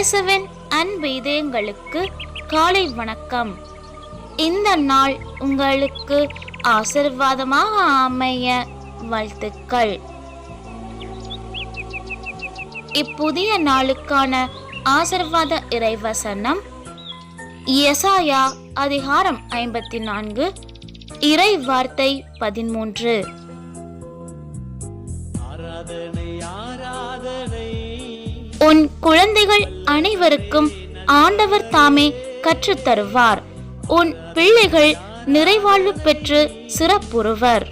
இயேசுவின் அன்பு இதயங்களுக்கு காலை வணக்கம். இந்த நாள் உங்களுக்கு ஆசீர்வாதமாக அமைய வாழ்த்துக்கள். இப்புதிய நாளுக்கான ஆசீர்வாத இறைவசனம் எசாயா அதிகாரம் 54 இறை வார்த்தை 13. உன் குழந்தைகள் அனைவருக்கும் ஆண்டவர் தாமே கற்றுத்தருவார். உன் பிள்ளைகள் நிறைவாழ்வு பெற்று சிறப்புறுவர்.